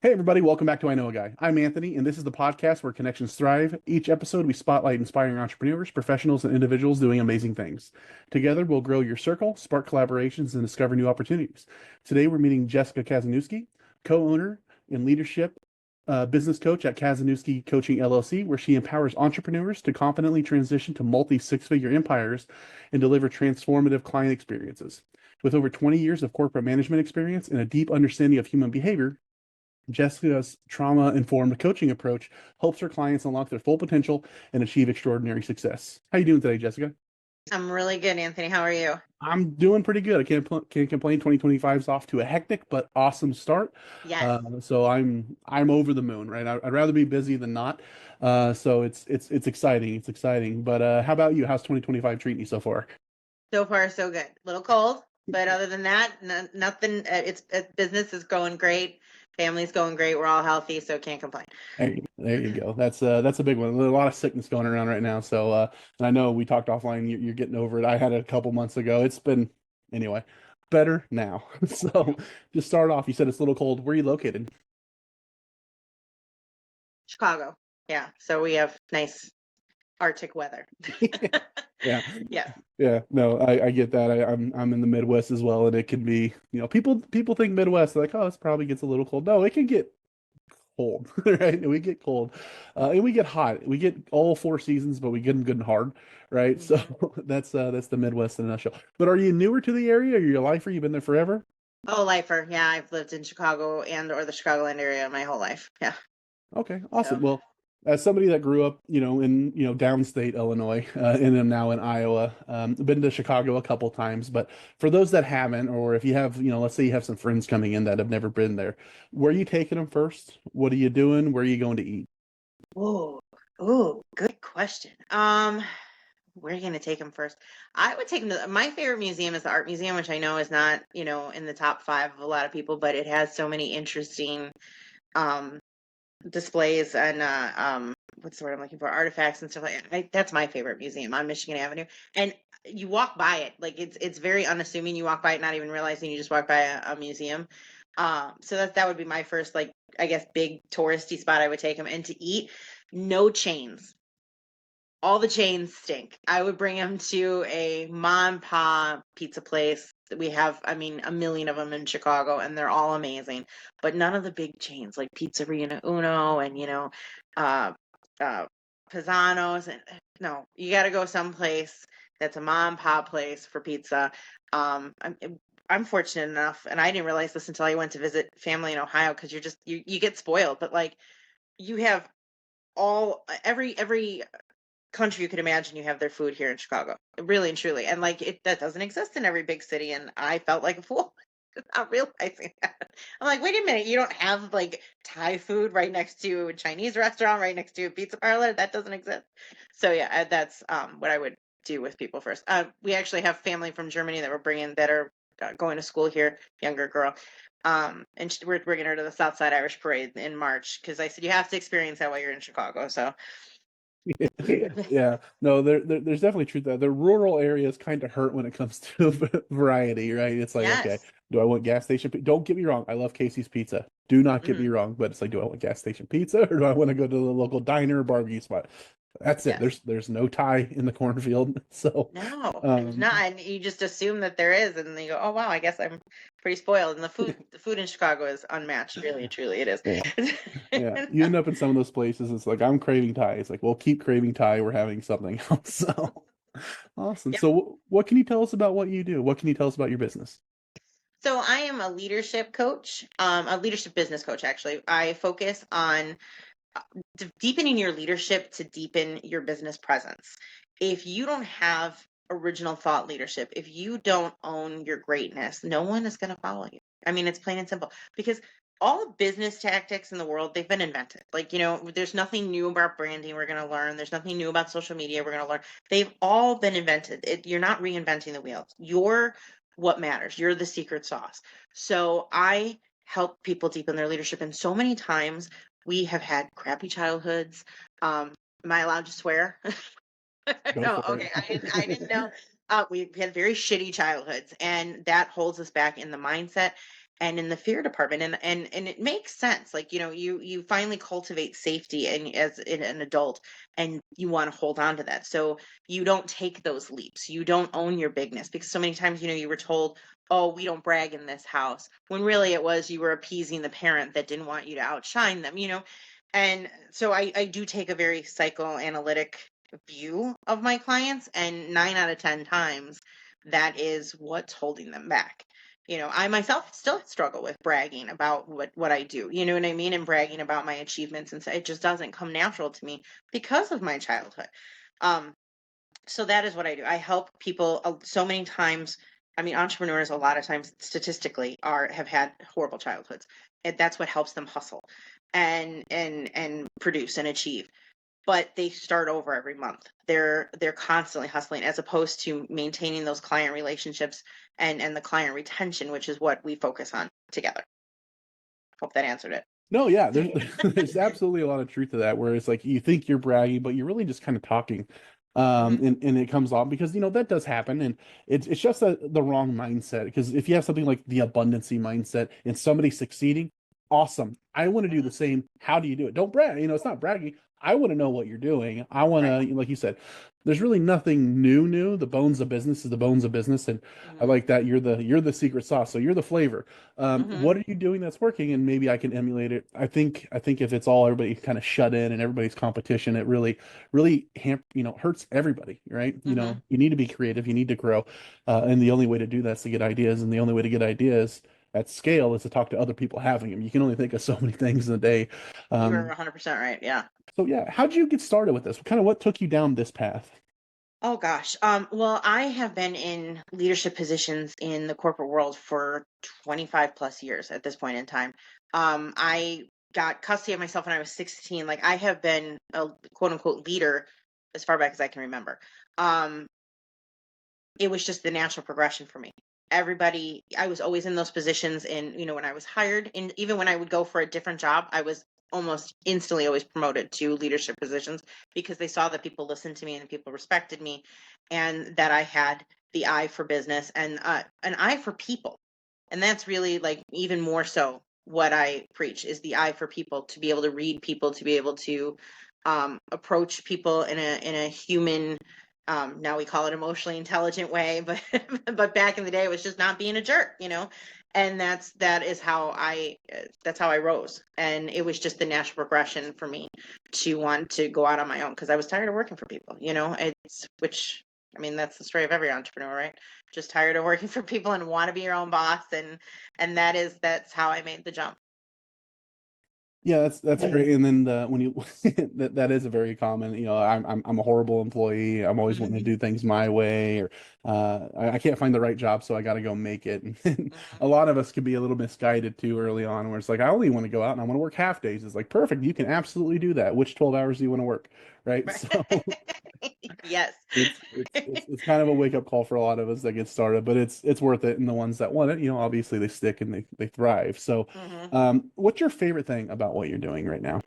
Hey, everybody, welcome back to I Know a Guy. I'm Anthony, and this is the podcast where connections thrive. Each episode, we spotlight inspiring entrepreneurs, professionals, and individuals doing amazing things. Together, we'll grow your circle, spark collaborations, and discover new opportunities. Today, we're meeting Jessica Kazaniwskyj, co owner and leadership business coach at Kazaniwskyj Coaching LLC, where she empowers entrepreneurs to confidently transition to multi six-figure empires and deliver transformative client experiences. With over 20 years of corporate management experience and a deep understanding of human behavior, Jessica's trauma-informed coaching approach helps her clients unlock their full potential and achieve extraordinary success. How you doing today, Jessica? I'm really good, Anthony. How are you? I'm doing pretty good. I can't complain. 2025 is off to a hectic but awesome start. Yes. So I'm over the moon, right? I'd rather be busy than not. So it's exciting. It's exciting. But how about you? How's 2025 treating you so far? So far, so good. A little cold, but other than that, nothing. Business is going great. Family's going great. We're all healthy, so can't complain. There you go. That's a big one. There's a lot of sickness going around right now. So and I know we talked offline. You're getting over it. I had it a couple months ago. It's been anyway better now. So just start off. You said it's a little cold. Where are you located? Chicago. Yeah. So we have nice Arctic weather. Yeah, Yeah. yeah. No, I get that. I'm in the Midwest as well, and it can be, people think Midwest, they're like, oh, it probably gets a little cold. No, it can get cold, right? And we get cold, and we get hot. We get all four seasons, but we get them good and hard, right? So that's the Midwest in a nutshell. But are you newer to the area? Are you a lifer? You've been there forever? Oh, lifer. Yeah, I've lived in Chicago or the Chicagoland area my whole life. Yeah. Okay, So awesome. Well, as somebody that grew up, in downstate Illinois, and am now in Iowa, been to Chicago a couple times. But for those that haven't, or if you have, let's say you have some friends coming in that have never been there, where are you taking them first? What are you doing? Where are you going to eat? oh, good question. Where are you gonna take them first? I would take them to my favorite museum is the art museum, which I know is not, in the top five of a lot of people, but it has so many interesting um displays and what's the word I'm looking for, artifacts and stuff like that. That's my favorite museum on Michigan Avenue. And you walk by it like it's very unassuming. You walk by it not even realizing you just walk by a museum. So that would be my first, like, I guess, big touristy spot I would take them. And to eat, no chains. All the chains stink. I would bring them to a mom and pop pizza place. We have, I mean, a million of them in Chicago, and they're all amazing. But none of the big chains like Pizzeria Uno and uh, uh, Pisano's. And no, you got to go someplace that's a mom and pop place for pizza. I'm fortunate enough, and I didn't realize this until I went to visit family in Ohio, because you get spoiled. But like, you have every country you could imagine, you have their food here in Chicago, really and truly. And like, that doesn't exist in every big city, and I felt like a fool not realizing that. I'm like, wait a minute, you don't have like Thai food right next to a Chinese restaurant, right next to a pizza parlor? That doesn't exist. So yeah, that's what I would do with people first. We actually have family from Germany that we're bringing that are going to school here, younger girl. And we're bringing her to the Southside Irish Parade in March, because I said you have to experience that while you're in Chicago. So Yeah, no, there's definitely truth there. The rural areas kind of hurt when it comes to variety, right? It's like, okay, yes. do I want gas station? Don't get me wrong, I love Casey's Pizza. Do not get Mhm. me wrong, but it's like, do I want gas station pizza or do I want to go to the local diner or barbecue spot? That's it. Yes. There's no tie in the cornfield. So, No, there's um, not. And you just assume that there is, and then you go, "Oh wow, I guess I'm pretty spoiled." And the food in Chicago is unmatched. Really and truly, it is. yeah, yeah. You end up in some of those places. It's like I'm craving Thai. It's like, well, keep craving Thai. We're having something else. So awesome. Yep. So, what can you tell us about what you do? What can you tell us about your business? So I am a leadership coach, a leadership business coach. Actually, I focus on deepening your leadership to deepen your business presence. If you don't have original thought leadership, if you don't own your greatness, no one is going to follow you. I mean, it's plain and simple, because all the business tactics in the world, they've been invented. Like, there's nothing new about branding we're going to learn. There's nothing new about social media we're going to learn. They've all been invented. You're not reinventing the wheel. You're what matters. You're the secret sauce. So I help people deepen their leadership. And so many times we have had crappy childhoods. Um, am I allowed to swear? Go No, for okay. I didn't it. know. We had very shitty childhoods, and that holds us back in the mindset. and in the fear department. And it makes sense. Like, you finally cultivate safety and as an adult, and you want to hold on to that. So you don't take those leaps. You don't own your bigness, because so many times, you were told, oh, we don't brag in this house, when really it was you were appeasing the parent that didn't want you to outshine them. And so I do take a very psychoanalytic view of my clients, and 9 out of 10 times that is what's holding them back. I myself still struggle with bragging about what I do, you know what I mean? And bragging about my achievements, and so it just doesn't come natural to me because of my childhood. Um, so that is what I do. I help people so many times. I mean, entrepreneurs a lot of times statistically have had horrible childhoods. And that's what helps them hustle and produce and achieve. But they start over every month. They're constantly hustling, as opposed to maintaining those client relationships and the client retention, which is what we focus on together. Hope that answered it. No, yeah, there's there's absolutely a lot of truth to that, where it's like you think you're bragging, but you're really just kind of talking. Hmm. And it comes off because that does happen, and it's just the wrong mindset. Because if you have something like the abundancy mindset and somebody's succeeding, awesome. I want to do the same. How do you do it? Don't brag. It's not bragging. I want to know what you're doing. I want Right. to, like you said, there's really nothing new. The bones of business is the bones of business, and I Hmm. like that. You're the secret sauce, so you're the flavor. Hmm. What are you doing that's working, and maybe I can emulate it. I think if it's all everybody kind of shut in and everybody's competition, it really hurts everybody, right? Hmm. You need to be creative, you need to grow, and the only way to do that is to get ideas, and the only way to get ideas at scale is to talk to other people having them. You can only think of so many things in a day. You're um 100% right. Yeah. so yeah, how did you get started with this? What took you down this path? Oh gosh. Well, I have been in leadership positions in the corporate world for 25 plus years at this point in time. I got custody of myself when I was 16. Like, I have been a quote unquote leader as far back as I can remember. Um, it was just the natural progression for me. I was always in those positions, and when I was hired, and even when I would go for a different job, I was almost instantly always promoted to leadership positions, because they saw that people listened to me and people respected me, and that I had the eye for business and an eye for people. And that's really, like, even more so what I preach is the eye for people, to be able to read people, to be able to approach people in a human, now we call it emotionally intelligent way, but but back in the day it was just not being a jerk. And that's how I rose, and it was just the natural progression for me to want to go out on my own, because I was tired of working for people. It's which I mean, that's the story of every entrepreneur, right? Just tired of working for people and want to be your own boss, and that's how I made the jump. Yeah, that's great. And then when you that is a very common, I'm a horrible employee. I'm always wanting to Hmm. do things my way, or I can't find the right job, so I got to go make it. And Hmm. a lot of us can be a little misguided too early on, where it's like I only want to go out and I want to work half days. It's like perfect, you can absolutely do that. Which 12 hours do you want to work, right? So Yes. it's kind of a wake up call for a lot of us that get started, but it's worth it. And the ones that want it, obviously they stick and they thrive. So, Hmm. what's your favorite thing about what you're doing right now?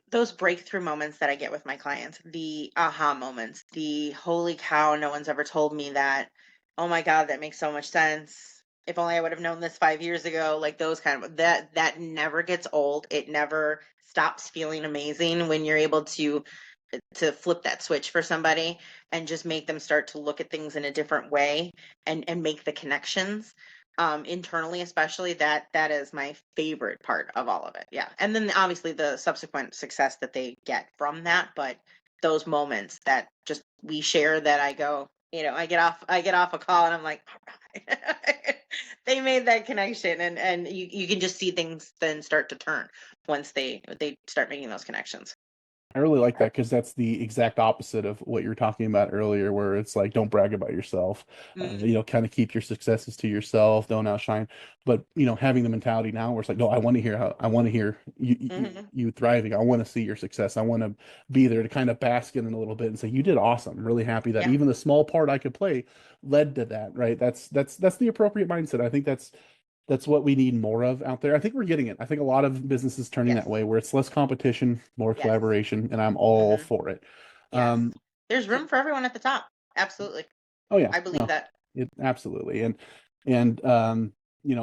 Those breakthrough moments that I get with my clients, the aha moments, the holy cow, no one's ever told me that. Oh my God, that makes so much sense. If only I would have known this 5 years ago. Like, those kind of that never gets old. It never stops feeling amazing when you're able to flip that switch for somebody and just make them start to look at things in a different way, and make the connections, internally, especially. That is my favorite part of all of it. Yeah. And then obviously the subsequent success that they get from that, but those moments that just we share, that I get off a call and I'm like, all right. They made that connection, and you can just see things then start to turn once they start making those connections. I really like that because that's the exact opposite of what you were talking about earlier, where it's like, don't brag about yourself. Mm-hmm. Kind of keep your successes to yourself, don't outshine. But having the mentality now where it's like, no, I want to hear Hmm. you thriving. I want to see your success. I want to be there to kind of bask in it a little bit and say, you did awesome. I'm really happy that Yeah. even the small part I could play led to that. Right? That's the appropriate mindset. I think that's what we need more of out there. I think we're getting it. I think a lot of businesses turning that Yes. way, where it's less competition, more Yes. collaboration, and I'm all Hmm. for it. Yes. Um, There's so, room for everyone at the top. Absolutely. oh yeah, I believe no, that. absolutely, and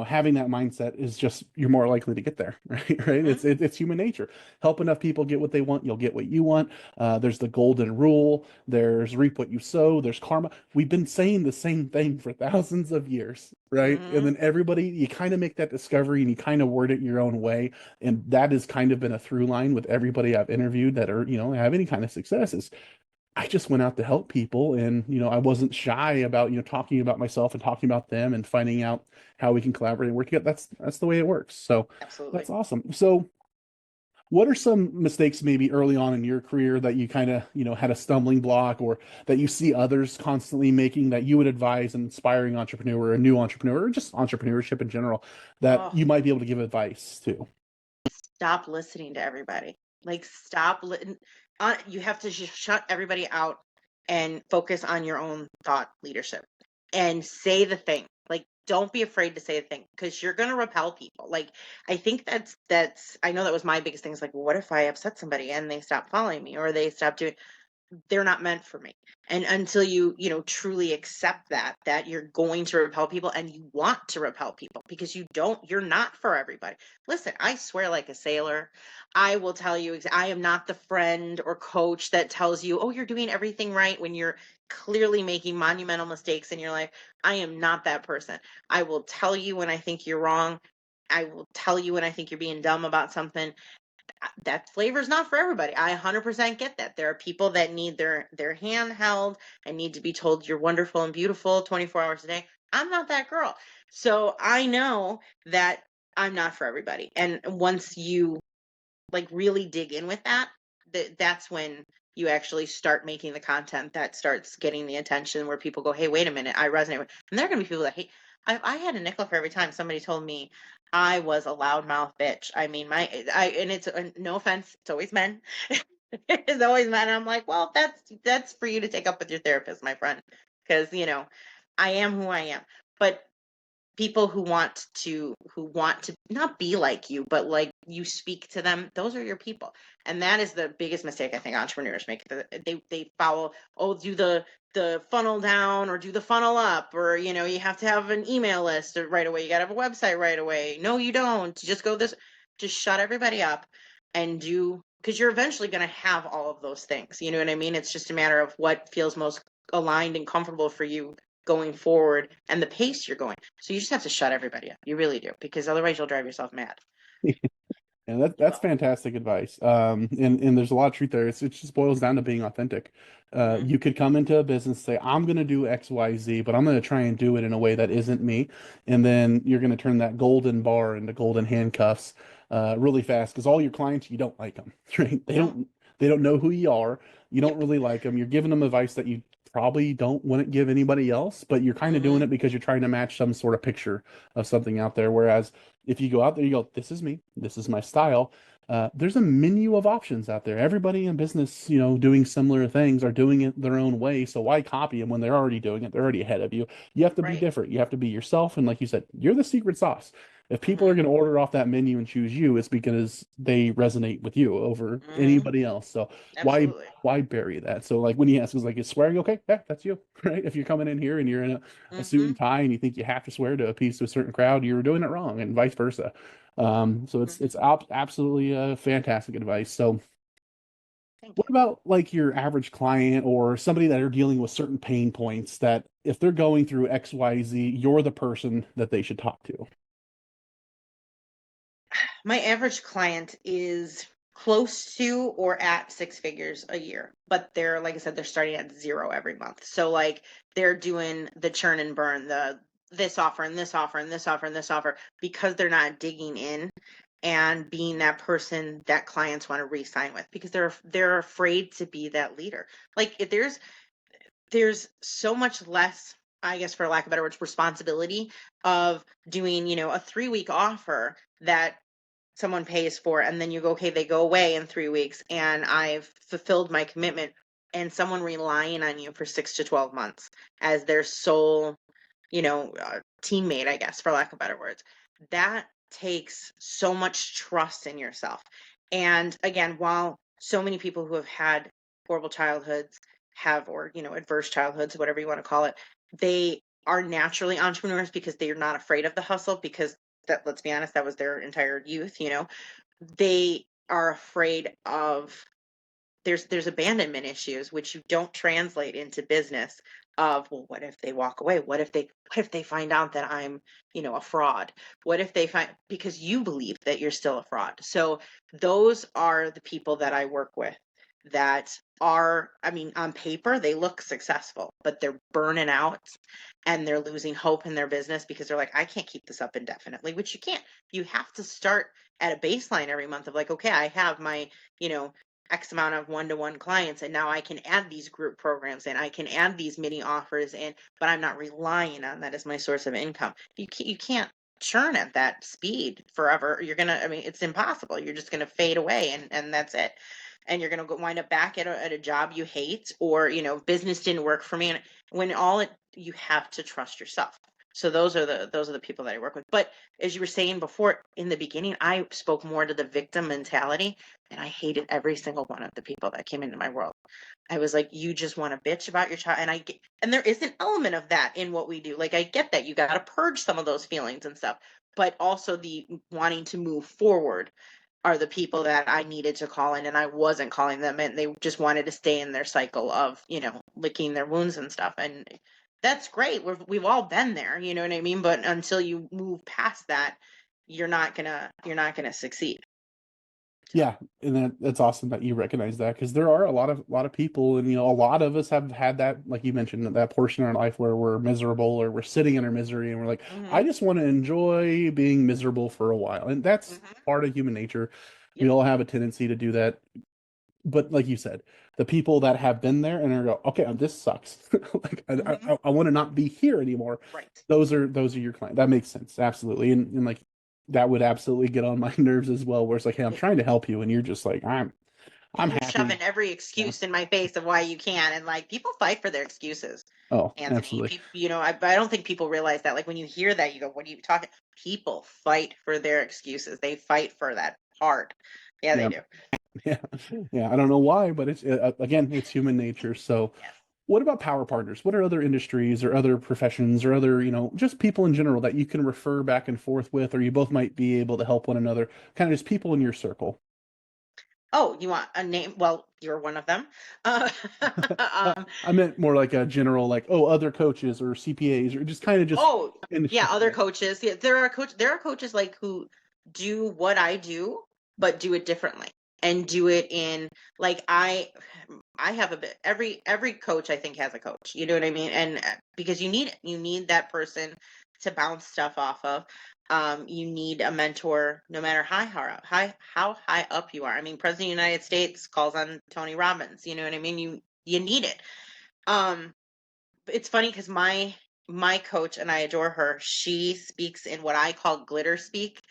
having that mindset is just, you're more likely to get there, right? Mhm. It's human nature. Help enough people get what they want, you'll get what you want. There's the golden rule. There's reap what you sow. There's karma. We've been saying the same thing for thousands of years, right? And Mhm. then everybody, you kind of make that discovery and you kind of word it your own way. And that has kind of been a through line with everybody I've interviewed that are, have any kind of success, is I just went out to help people, and I wasn't shy about talking about myself and talking about them and finding out how we can collaborate and work together. That's the way it works. So Absolutely. that's awesome. So what are some mistakes maybe early on in your career that you kind of had a stumbling block, or that you see others constantly making, that you would advise an aspiring entrepreneur or a new entrepreneur or just entrepreneurship in general, that Oh, you might be able to give advice to? stop listening to everybody. Like, you have to just shut everybody out and focus on your own thought leadership and say the thing. Like, don't be afraid to say the thing, because you're going to repel people. Like, I think I know that was my biggest thing, is like, well, what if I upset somebody and they stop following me, or they stop doing, they're not meant for me. And until truly accept that you're going to repel people, and you want to repel people, because you're not for everybody. Listen, I swear like a sailor. I will tell you, I am not the friend or coach that tells you, oh, you're doing everything right when you're clearly making monumental mistakes in your life. I am not that person. I will tell you when I think you're wrong. I will tell you when I think you're being dumb about something. That flavor is not for everybody. I 100% get that. There are people that need their hand held and need to be told you're wonderful and beautiful 24 hours a day. I'm not that girl. So I know that I'm not for everybody. And once you like really dig in with that's when you actually start making the content that starts getting the attention, where people go, hey, wait a minute, I resonate with. And there are going to be people that hate. I had a nickel for every time somebody told me I was a loudmouth bitch. I mean, and it's no offense, it's always men. It's always men. I'm like, well, that's for you to take up with your therapist, my friend, because I am who I am. But people who want to not be like you, but like you speak to them, those are your people. And that is the biggest mistake I think entrepreneurs make. They follow, oh, do the funnel down or do the funnel up, or you have to have an email list right away, you got to have a website right away. No, you don't. Just go this. Just shut everybody up and do, because you're eventually going to have all of those things. You know what I mean? It's just a matter of what feels most aligned and comfortable for you going forward, and the pace you're going. So you just have to shut everybody up. You really do, because otherwise you'll drive yourself mad. And You that's will. fantastic advice. And there's a lot of truth there. It just boils down to being authentic. Hmm. You could come into a business, say, I'm going to do X, Y, Z, but I'm going to try and do it in a way that isn't me. And then you're going to turn that golden bar into golden handcuffs, really fast, because all your clients, you don't like them, right? You don't. They don't know who you are. You don't Yep. really like them. You're giving them advice that you probably don't wouldn't give anybody else, but you're kind of doing Hmm. it because you're trying to match some sort of picture of something out there. Whereas if you go out there, you go, this is me, this is my style. There's a menu of options out there. Everybody in business, doing similar things, are doing it their own way. So why copy them when they're already doing it? They're already ahead of you. You have to be Right. different. You have to be yourself. And like you said, you're the secret sauce. If people are Hmm. going to order off that menu and choose you, it's because they resonate with you over Hmm. anybody else. So why Absolutely. why bury that? So like when he asks, like, is swearing okay? Yeah, that's you, right? If you're coming in here and you're in a suit Hmm. and tie and you think you have to swear to appease to a certain crowd, you're doing it wrong, and vice versa. So it's Hmm. absolutely fantastic advice. So Thank what you. about like your average client or somebody that are dealing with certain pain points, that if they're going through XYZ, you're the person that they should talk to? My average client is close to or at six figures a year, but they're, like I said, they're starting at zero every month. So like they're doing the churn and burn, the this offer and this offer and this offer and this offer, because they're not digging in and being that person that clients want to re-sign with, because they're afraid to be that leader. Like if there's so much less, I guess for lack of better words, responsibility of doing, a 3 week offer that someone pays for, and then you go, okay, they go away in 3 weeks and I've fulfilled my commitment, and someone relying on you for 6 to 12 months as their sole, teammate, I guess, for lack of better words. That takes so much trust in yourself. And again, while so many people who have had horrible childhoods have, or adverse childhoods, whatever you want to call it, they are naturally entrepreneurs because they're not afraid of the hustle because that, let's be honest, that was their entire youth, you know. They are afraid of there's abandonment issues which you don't translate into business of, well, what if they walk away, what if they find out that I'm, you know, a fraud, what if they find, because you believe that you're still a fraud. So those are the people that I work with that are, I mean, on paper they look successful but they're burning out and they're losing hope in their business because they're like, I can't keep this up indefinitely, which you can't. You have to start at a baseline every month of like, okay, I have my, you know, X amount of one-to-one clients, and now I can add these group programs and I can add these mini offers in, but I'm not relying on that as my source of income. You can't churn at that speed forever. You're gonna, I mean, it's impossible. You're just gonna fade away, and that's it. And you're gonna go wind up back at a job you hate, or you know, business didn't work for me. And when all it, you have to trust yourself. So those are the people that I work with. But as you were saying before, in the beginning, I spoke more to the victim mentality, and I hated every single one of the people that came into my world. I was like, you just want to bitch about your child. And I get, and there is an element of that in what we do. Like, I get that you got to purge some of those feelings and stuff, but also the wanting to move forward are the people that I needed to call in, and I wasn't calling them, and they just wanted to stay in their cycle of, you know, licking their wounds and stuff. And that's great. We've all been there, you know what I mean? But until you move past that, you're not gonna succeed. So. Yeah, and that's awesome that you recognize that, because there are a lot of people, and a lot of us have had that, like you mentioned, that portion in our life where we're miserable or we're sitting in our misery and we're like, I Hmm. just want to enjoy being miserable for a while, and that's Hmm. part of human nature. We Yep. all have a tendency to do that, but like you said, the people that have been there and are go, okay, this sucks, like Hmm. I want to not be here anymore. Right. Those are your clients. That makes sense, absolutely, and like that would absolutely get on my nerves as well. Where it's like, hey, I'm Yeah. trying to help you, and you're just like, I'm You're shoving happy. every Yeah. excuse in my face of why you can, and like people fight for their excuses. Oh, Anthony, absolutely. people, you know, I don't think people realize that. Like when you hear that, you go, "What are you talking?" People fight for their excuses. They fight for that part. Yeah, they Yeah, do. yeah, yeah. I don't know why, but it's again, it's human nature. So, Yes. what about power partners? What are other industries or other professions or other, just people in general that you can refer back and forth with, or you both might be able to help one another? Kind of just people in your circle. Oh, you want a name? Well, you're one of them. Uh, um, I meant more like a general, like, oh, other coaches or CPAs or just kind of just oh, yeah, industry. other coaches. Yeah, there are coaches like who do what I do, but do it differently and do it in like I have a bit every coach I think has a coach. You know what I mean? And because you need it. You need that person to bounce stuff off of. You need a mentor no matter how high up you are. I mean, President of the United States calls on Tony Robbins. You know what I mean? You need it. Um, it's funny because my coach, and I adore her, she speaks in what I call glitter speak,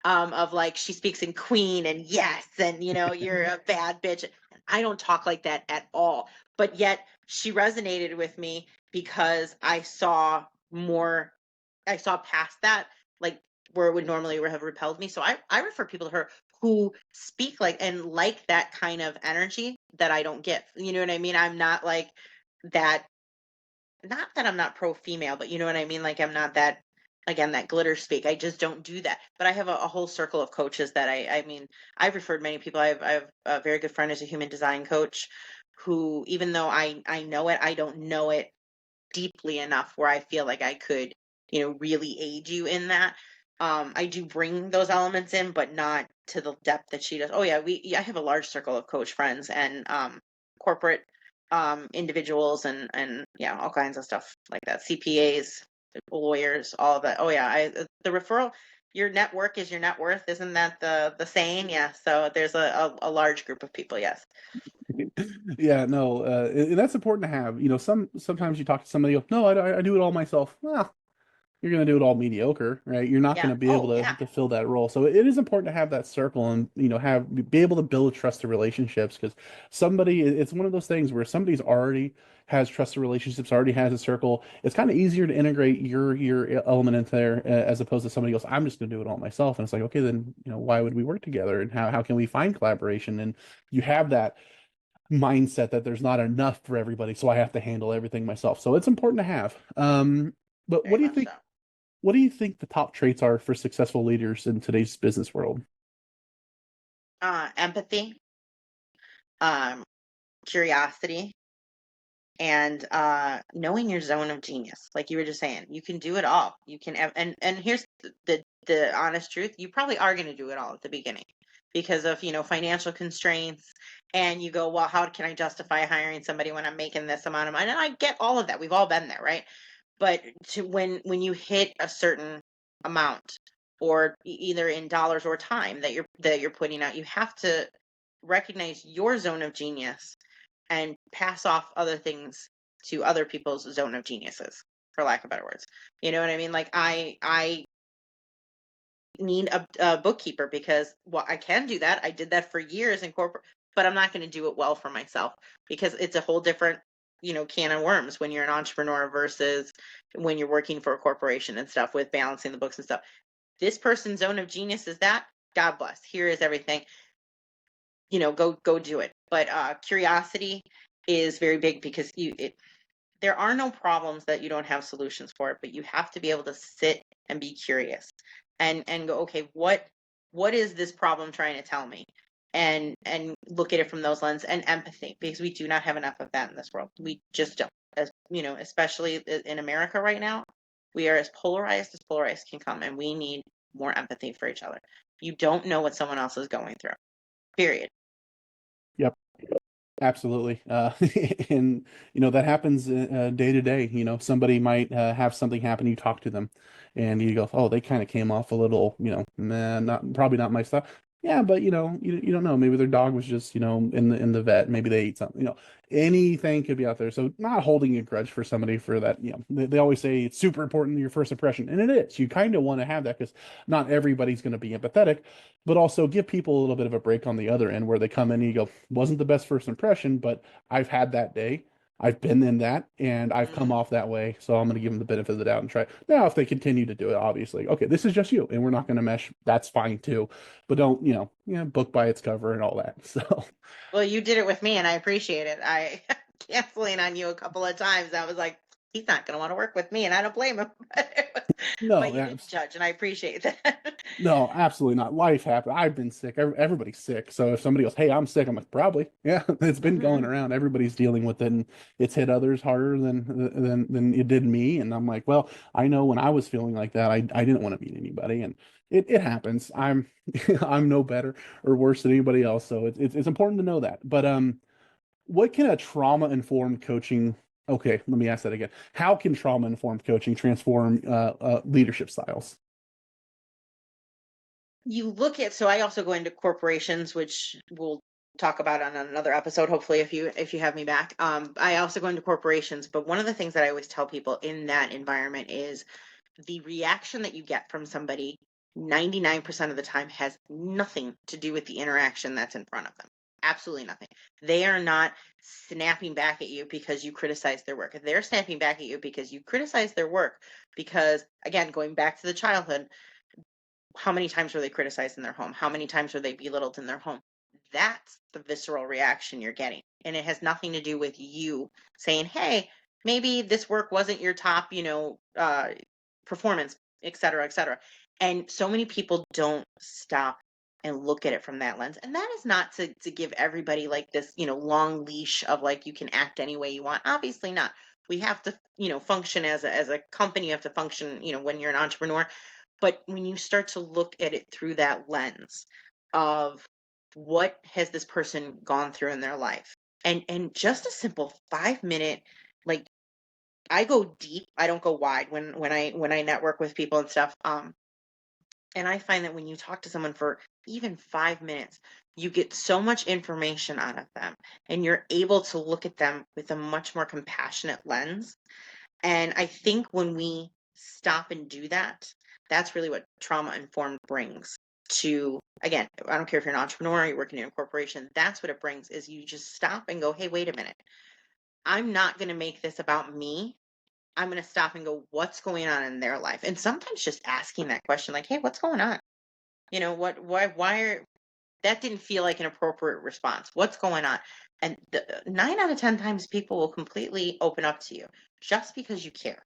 of like she speaks in queen and yes, and you know, you're a bad bitch. I don't talk like that at all. But yet she resonated with me because more I saw past that, like where it would normally have repelled me. So I refer people to her who speak like and like that kind of energy that I don't get. You know what I mean? I'm not like that, not that I'm not pro female, but you know what I mean? Like I'm not that, again, that glitter speak. I just don't do that. But I have a whole circle of coaches that I mean, I've referred many people. I have a very good friend who's a human design coach who, even though I know it, I don't know it deeply enough where I feel like I could, you know, really aid you in that. I do bring those elements in, but not to the depth that she does. Oh yeah, I have a large circle of coach friends and corporate individuals and yeah, all kinds of stuff like that. CPAs, lawyers, all of that. Oh yeah, the referral, your network is your net worth, isn't that the saying? Yeah. So there's a large group of people, yes. Yeah, no, and that's important to have. Sometimes you talk to somebody, you go, no, I do it all myself. Well, you're going to do it all mediocre, right? You're not going Yeah. to be able Oh to yeah. to fill that role. So it is important to have that circle and have be able to build trusted relationships, because it's one of those things where somebody's already has trusted relationships, already has a circle. It's kind of easier to integrate your element into there, as opposed to somebody else. I'm just going to do it all myself, and it's like, okay, then why would we work together, and how can we find collaboration? And you have that mindset that there's not enough for everybody, so I have to handle everything myself. So it's important to have. But very much so. what do you think the top traits are for successful leaders in today's business world? Empathy, um, curiosity, and knowing your zone of genius. Like you were just saying, you can do it all. You can, and here's the honest truth: you probably are going to do it all at the beginning because of financial constraints. And you go, well, how can I justify hiring somebody when I'm making this amount of money? And I get all of that. We've all been there, right? But when you hit a certain amount, or either in dollars or time that you're putting out, you have to recognize your zone of genius and pass off other things to other people's zone of geniuses, for lack of better words. You know what I mean? Like I need a bookkeeper because, well, I can do that. I did that for years in corporate, but I'm not going to do it well for myself because it's a whole different can of worms when you're an entrepreneur versus when you're working for a corporation and stuff, with balancing the books and stuff. This person's zone of genius is that. God bless. Here is everything. Go do it. But curiosity is very big because there are no problems that you don't have solutions for, but you have to be able to sit and be curious and go, okay, what is this problem trying to tell me? And look at it from those lenses. And empathy, because we do not have enough of that in this world. We just don't. As especially in America right now, we are as polarized can come, and we need more empathy for each other. You don't know what someone else is going through. Period. Yep. Absolutely. And that happens day to day. Somebody might have something happen, you talk to them and you go, "Oh, they kind of came off a little, man, not probably not my stuff." Yeah, but you don't know. Maybe their dog was just, in the vet. Maybe they ate something. Anything could be out there. So not holding a grudge for somebody for that, they always say it's super important your first impression, and it is. You kind of want to have that because not everybody's going to be empathetic, but also give people a little bit of a break on the other end where they come in and you go, wasn't the best first impression, but I've had that day. I've been in that and I've come Mhm. off that way. So I'm going to give them the benefit of the doubt and try. Now, if they continue to do it, obviously, okay, this is just you and we're not going to mesh. That's fine too. But don't, book by its cover and all that. So, Well, you did it with me, and I appreciate it. I canceling on you a couple of times. I was like, he's not going to want to work with me, and I don't blame him. But no, you didn't judge, and I appreciate that. no, absolutely not. Life happened. I've been sick. Everybody's sick. So if somebody goes, "Hey, I'm sick," I'm like, "Probably, yeah." It's been going Hmm. around. Everybody's dealing with it, and it's hit others harder than it did me. And I'm like, well, I know when I was feeling like that, I didn't want to meet anybody, and it happens. I'm I'm no better or worse than anybody else. So it's important to know that. But what can a trauma informed coaching? Okay, let me ask that again. How can trauma informed coaching transform leadership styles? You look at, so I also go into corporations, which we'll talk about on another episode, hopefully, if you have me back. I also go into corporations, but one of the things that I always tell people in that environment is the reaction that you get from somebody 99% of the time has nothing to do with the interaction that's in front of them. Absolutely nothing. They are not snapping back at you because you criticize their work. They're snapping back at you because you criticize their work. Because, again, going back to the childhood, how many times were they criticized in their home? How many times were they belittled in their home? That's the visceral reaction you're getting. And it has nothing to do with you saying, hey, maybe this work wasn't your top, performance, et cetera, et cetera. And so many people don't stop and look at it from that lens. And that is not to give everybody like this, long leash of like you can act any way you want. Obviously not. We have to, function as a company. You have to function, when you're an entrepreneur. But when you start to look at it through that lens of what has this person gone through in their life, and just a simple 5 minute, like, I go deep, I don't go wide when I network with people and stuff. And I find that when you talk to someone for even 5 minutes, you get so much information out of them, and you're able to look at them with a much more compassionate lens. And I think when we stop and do that, that's really what trauma informed brings to, again, I don't care if you're an entrepreneur, you're working in a corporation, that's what it brings is you just stop and go, hey, wait a minute. I'm not going to make this about me. I'm going to stop and go, what's going on in their life? And sometimes just asking that question, like, hey, what's going on? Why are, that didn't feel like an appropriate response. What's going on? And 9 out of 10 times people will completely open up to you just because you care.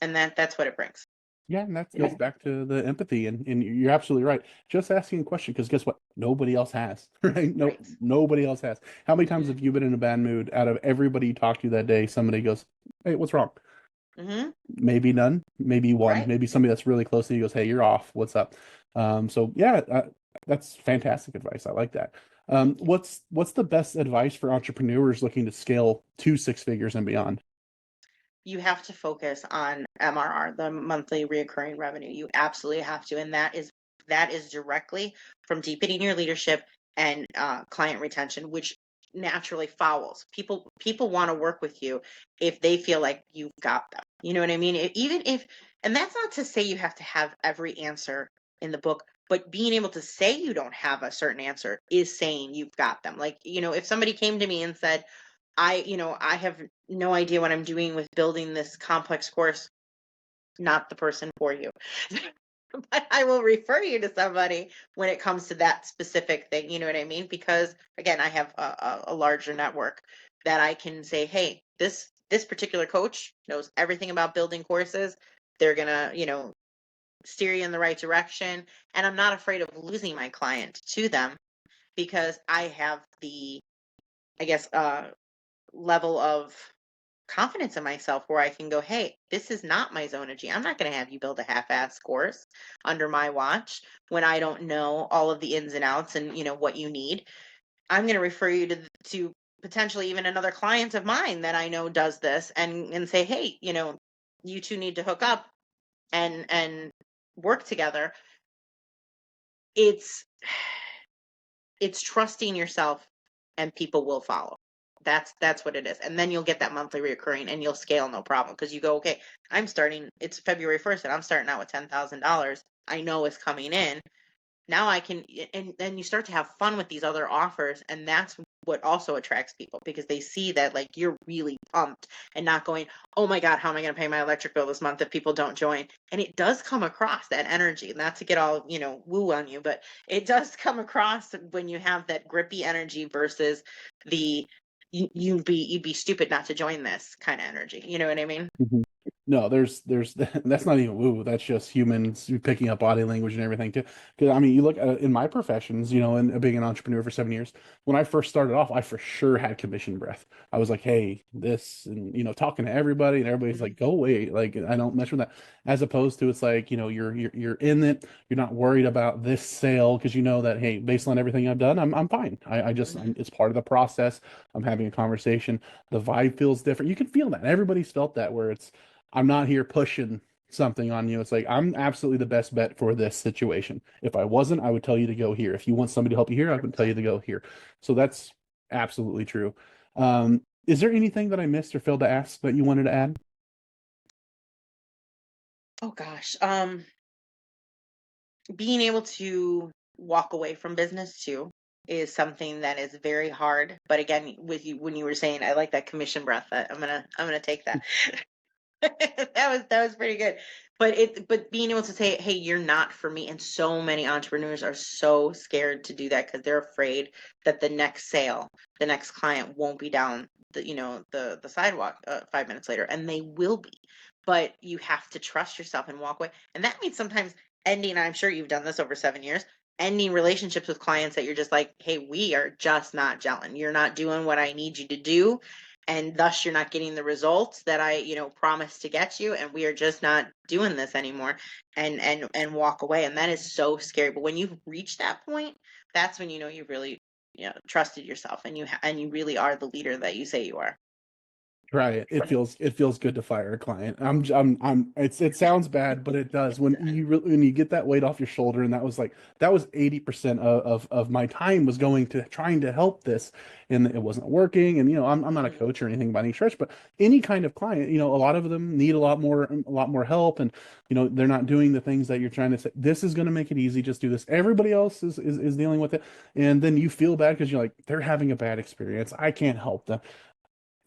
And that's what it brings. Yeah, and that goes back to the empathy, and you're absolutely right. Just asking a question, because guess what? Nobody else has, right? No, Right. nobody else has. How many times have you been in a bad mood? Out of everybody you talked to that day, somebody goes, "Hey, what's wrong?" Mm-hmm. Maybe none, maybe one, Right. maybe somebody that's really close to you goes, "Hey, you're off. What's up?" So yeah, that's fantastic advice. I like that. Mm-hmm. What's the best advice for entrepreneurs looking to scale to six figures and beyond? You have to focus on MRR, the monthly reoccurring revenue. You absolutely have to, and that is directly from deepening your leadership and client retention, which naturally follows. People want to work with you if they feel like you've got them. You know what I mean? Even if, and that's not to say you have to have every answer in the book. But being able to say you don't have a certain answer is saying you've got them. Like, if somebody came to me and said, I have no idea what I'm doing with building this complex course, not the person for you. But I will refer you to somebody when it comes to that specific thing. You know what I mean? Because again, I have a larger network that I can say, hey, this particular coach knows everything about building courses. They're gonna, steer you in the right direction. And I'm not afraid of losing my client to them because I have the, I guess, level of confidence in myself where I can go, hey, this is not my zone of G. I'm not going to have you build a half-ass course under my watch when I don't know all of the ins and outs and what you need. I'm going to refer you to potentially even another client of mine that I know does this and say, hey, you two need to hook up and work together. It's it's trusting yourself and people will follow. That's what it is. And then you'll get that monthly reoccurring and you'll scale no problem because you go, okay, it's February 1st and I'm starting out with $10,000. I know it's coming in. Now I can, and then you start to have fun with these other offers. And that's what also attracts people because they see that like you're really pumped and not going, oh my God, how am I going to pay my electric bill this month if people don't join? And it does come across that energy, not to get all, woo on you, but it does come across when you have that grippy energy versus the, you'd be stupid not to join this kind of energy. You know what I mean? Mhm. No, there's that's not even woo. That's just humans picking up body language and everything too. Because I mean, you look at in my professions, and being an entrepreneur for 7 years. When I first started off, I for sure had commission breath. I was like, hey, this, and talking to everybody, and everybody's Mhm. like, go away, like I don't mess with that. As opposed to it's like, you're in it. You're not worried about this sale because you know that hey, based on everything I've done, I'm fine. Mhm. It's part of the process. I'm having a conversation. The vibe feels different. You can feel that. Everybody's felt that where it's I'm not here pushing something on you. It's like I'm absolutely the best bet for this situation. If I wasn't, I would tell you to go here. If you want somebody to help you here, I would tell you to go here. So that's absolutely true. Is there anything that I missed or failed to ask that you wanted to add? Oh gosh. Being able to walk away from business too is something that is very hard. But again, with you when you were saying, I like that commission breath. I'm gonna take that. That was pretty good. But being able to say, hey, you're not for me. And so many entrepreneurs are so scared to do that because they're afraid that the next sale, the next client won't be down the sidewalk 5 minutes later, and they will be. But you have to trust yourself and walk away. And that means sometimes ending, I'm sure you've done this over 7 years, ending relationships with clients that you're just like, hey, we are just not gelling. You're not doing what I need you to do and thus you're not getting the results that I, promised to get you, and we are just not doing this anymore, and walk away, and that is so scary. But when you've reached that point, that's when you've really, trusted yourself, and you really are the leader that you say you are. Try it. It feels good to fire a client. It sounds bad, but it does. When you get that weight off your shoulder, and that was 80% of my time was going to trying to help this, and it wasn't working. And I'm not a Mhm. coach or anything by any stretch, but any kind of client, a lot of them need a lot more help, and they're not doing the things that you're trying to say. This is going to make it easy. Just do this. Everybody else is dealing with it, and then you feel bad because you're like they're having a bad experience. I can't help them.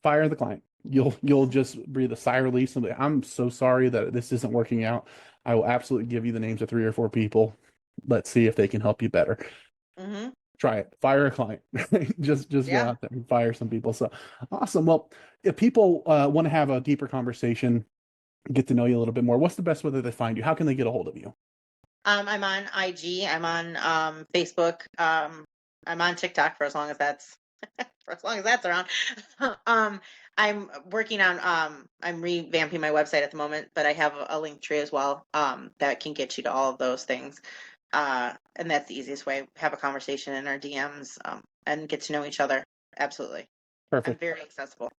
Fire the client. You'll just breathe a sigh of relief. Somebody, I'm so sorry that this isn't working out. I will absolutely give you the names of three or four people. Let's see if they can help you better. Mhm. Try it. Fire a client. Just go Yeah. out there and fire some people. So awesome. Well, if people want to have a deeper conversation, get to know you a little bit more, what's the best way that they find you? How can they get a hold of you? I'm on IG. I'm on Facebook. I'm on TikTok for as long as that's for as long as that's around. um, I'm working on I'm revamping my website at the moment, but I have a link tree as well that can get you to all of those things. And that's the easiest way. Have a conversation in our DMs and get to know each other. Absolutely. I'm Perfect. very accessible.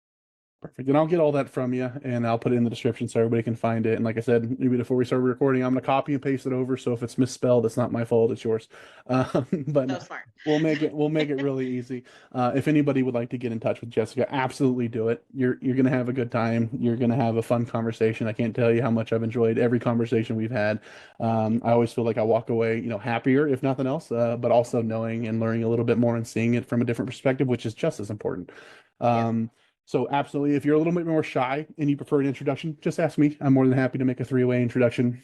Perfect. And I'll get all that from you and I'll put it in the description so everybody can find it. And like I said, maybe before we start recording, I'm going to copy and paste it over. So if it's misspelled, it's not my fault. It's yours. But So no, smart. we'll make it really easy. If anybody would like to get in touch with Jessica, absolutely do it. You're going to have a good time. You're going to have a fun conversation. I can't tell you how much I've enjoyed every conversation we've had. I always feel like I walk away, happier, if nothing else, but also knowing and learning a little bit more and seeing it from a different perspective, which is just as important. Yes. So absolutely, if you're a little bit more shy and you prefer an introduction, just ask me. I'm more than happy to make a three-way introduction.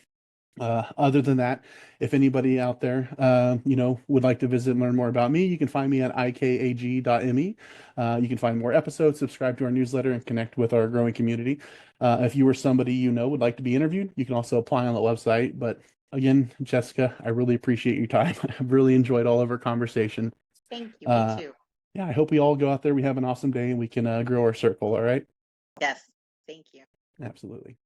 Other than that, if anybody out there, would like to visit and learn more about me, you can find me at ikag.me. You can find more episodes, subscribe to our newsletter, and connect with our growing community. If you or somebody would like to be interviewed, you can also apply on the website. But again, Jessica, I really appreciate your time. I've really enjoyed all of our conversation. Thank you. Me Uh, too. yeah, I hope we all go out there, we have an awesome day, and we can grow our circle. All right. Yes. Thank you. Absolutely.